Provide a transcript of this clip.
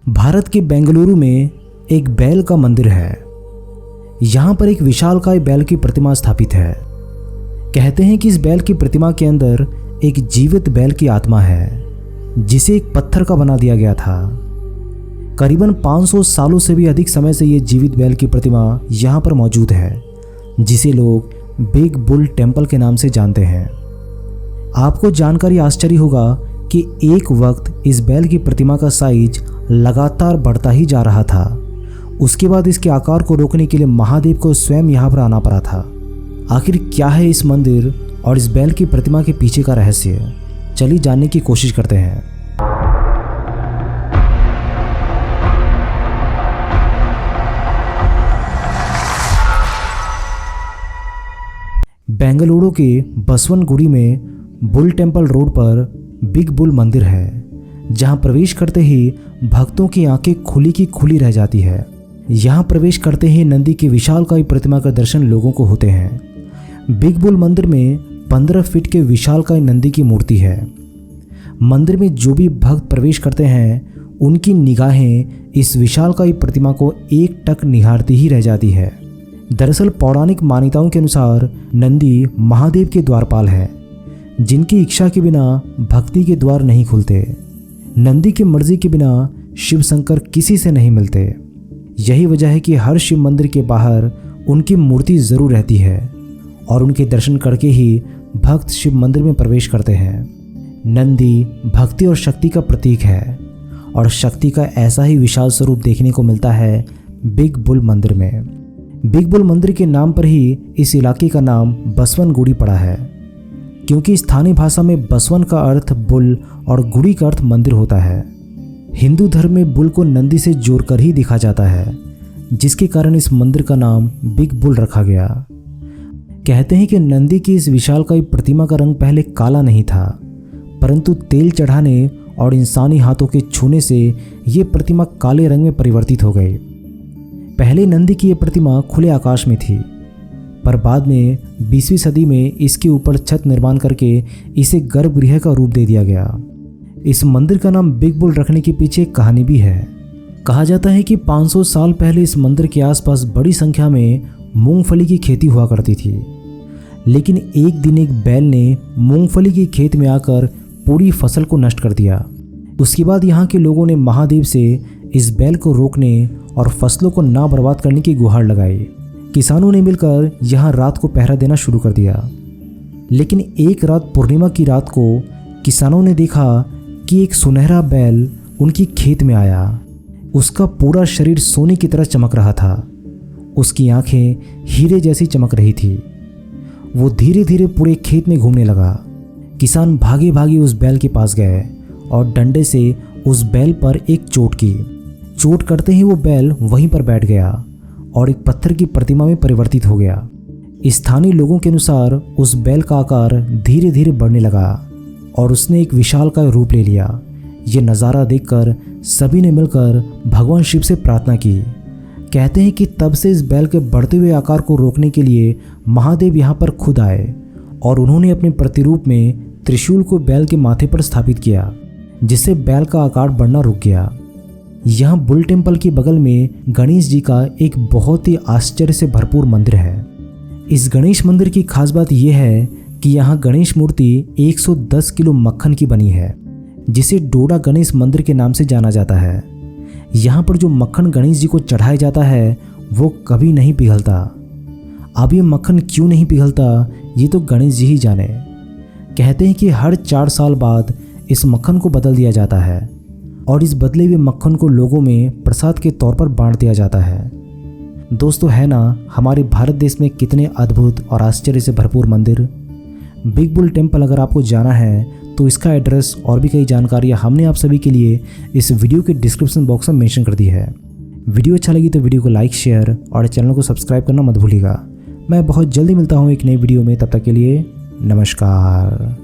भारत के बेंगलुरु में एक बैल का मंदिर है। यहाँ पर एक विशालकाय बैल की प्रतिमा स्थापित है। कहते हैं कि इस बैल की प्रतिमा के अंदर एक जीवित बैल की आत्मा है, जिसे एक पत्थर का बना दिया गया था। करीबन 500 सालों से भी अधिक समय से ये जीवित बैल की प्रतिमा यहाँ पर मौजूद है, जिसे लोग बिग बुल टेम्पल के नाम से जानते हैं। आपको जानकारी आश्चर्य होगा कि एक वक्त इस बैल की प्रतिमा का साइज लगातार बढ़ता ही जा रहा था। उसके बाद इसके आकार को रोकने के लिए महादेव को स्वयं यहाँ पर आना पड़ा था। आखिर क्या है इस मंदिर और इस बैल की प्रतिमा के पीछे का रहस्य, चलिए जानने की कोशिश करते हैं। बेंगलुरु के बसवनगुड़ी में बुल टेम्पल रोड पर बिग बुल मंदिर है, जहां प्रवेश करते ही भक्तों की आंखें खुली की खुली रह जाती है। यहां प्रवेश करते ही नंदी की विशालकाय प्रतिमा का दर्शन लोगों को होते हैं। बिग बुल मंदिर में 15 फीट के विशालकाय नंदी की मूर्ति है। मंदिर में जो भी भक्त प्रवेश करते हैं उनकी निगाहें इस विशालकाय प्रतिमा को एकटक निहारती ही रह जाती है। दरअसल पौराणिक मान्यताओं के अनुसार नंदी महादेव के द्वारपाल है, जिनकी इच्छा के बिना भक्ति के द्वार नहीं खुलते। नंदी की मर्जी के बिना शिव शंकर किसी से नहीं मिलते। यही वजह है कि हर शिव मंदिर के बाहर उनकी मूर्ति जरूर रहती है और उनके दर्शन करके ही भक्त शिव मंदिर में प्रवेश करते हैं। नंदी भक्ति और शक्ति का प्रतीक है और शक्ति का ऐसा ही विशाल स्वरूप देखने को मिलता है बिग बुल मंदिर में। बिग बुल मंदिर के नाम पर ही इस इलाके का नाम बसवनगुड़ी पड़ा है, क्योंकि स्थानीय भाषा में बसवन का अर्थ बुल और गुड़ी का अर्थ मंदिर होता है। हिंदू धर्म में बुल को नंदी से जोड़कर ही देखा जाता है, जिसके कारण इस मंदिर का नाम बिग बुल रखा गया। कहते हैं कि नंदी की इस विशालकाय प्रतिमा का रंग पहले काला नहीं था, परंतु तेल चढ़ाने और इंसानी हाथों के छूने से ये प्रतिमा काले रंग में परिवर्तित हो गई। पहले नंदी की यह प्रतिमा खुले आकाश में थी, पर बाद में 20वीं सदी में इसके ऊपर छत निर्माण करके इसे गर्भगृह का रूप दे दिया गया। इस मंदिर का नाम बिग बुल रखने के पीछे एक कहानी भी है। कहा जाता है कि 500 साल पहले इस मंदिर के आसपास बड़ी संख्या में मूंगफली की खेती हुआ करती थी, लेकिन एक दिन एक बैल ने मूंगफली की खेत में आकर पूरी फसल को नष्ट कर दिया। उसके बाद यहाँ के लोगों ने महादेव से इस बैल को रोकने और फसलों को ना बर्बाद करने की गुहार लगाई। किसानों ने मिलकर यहाँ रात को पहरा देना शुरू कर दिया। लेकिन एक रात पूर्णिमा की रात को किसानों ने देखा कि एक सुनहरा बैल उनकी खेत में आया। उसका पूरा शरीर सोने की तरह चमक रहा था। उसकी आंखें हीरे जैसी चमक रही थी। वो धीरे धीरे पूरे खेत में घूमने लगा। किसान भागे भागे उस बैल के पास गए और डंडे से उस बैल पर एक चोट की। चोट करते ही वो बैल वहीं पर बैठ गया और एक पत्थर की प्रतिमा में परिवर्तित हो गया। स्थानीय लोगों के अनुसार उस बैल का आकार धीरे धीरे बढ़ने लगा और उसने एक विशालकाय रूप ले लिया। ये नज़ारा देखकर सभी ने मिलकर भगवान शिव से प्रार्थना की। कहते हैं कि तब से इस बैल के बढ़ते हुए आकार को रोकने के लिए महादेव यहाँ पर खुद आए और उन्होंने अपने प्रतिरूप में त्रिशूल को बैल के माथे पर स्थापित किया, जिससे बैल का आकार बढ़ना रुक गया। यहाँ बुल टेम्पल के बगल में गणेश जी का एक बहुत ही आश्चर्य से भरपूर मंदिर है। इस गणेश मंदिर की खास बात यह है कि यहाँ गणेश मूर्ति 110 किलो मक्खन की बनी है, जिसे डोडा गणेश मंदिर के नाम से जाना जाता है। यहाँ पर जो मक्खन गणेश जी को चढ़ाया जाता है वो कभी नहीं पिघलता। अब ये मक्खन क्यों नहीं पिघलता ये तो गणेश जी ही जाने। कहते हैं कि हर 4 साल बाद इस मक्खन को बदल दिया जाता है और इस बदले हुए मक्खन को लोगों में प्रसाद के तौर पर बांट दिया जाता है। दोस्तों, है ना हमारे भारत देश में कितने अद्भुत और आश्चर्य से भरपूर मंदिर। बिग बुल टेम्पल अगर आपको जाना है तो इसका एड्रेस और भी कई जानकारियाँ हमने आप सभी के लिए इस वीडियो के डिस्क्रिप्शन बॉक्स में मेंशन कर दी है। वीडियो अच्छा लगी तो वीडियो को लाइक, शेयर और चैनल को सब्सक्राइब करना मत भूलिएगा। मैं बहुत जल्दी मिलता हूँ एक नई वीडियो में, तब तक के लिए नमस्कार।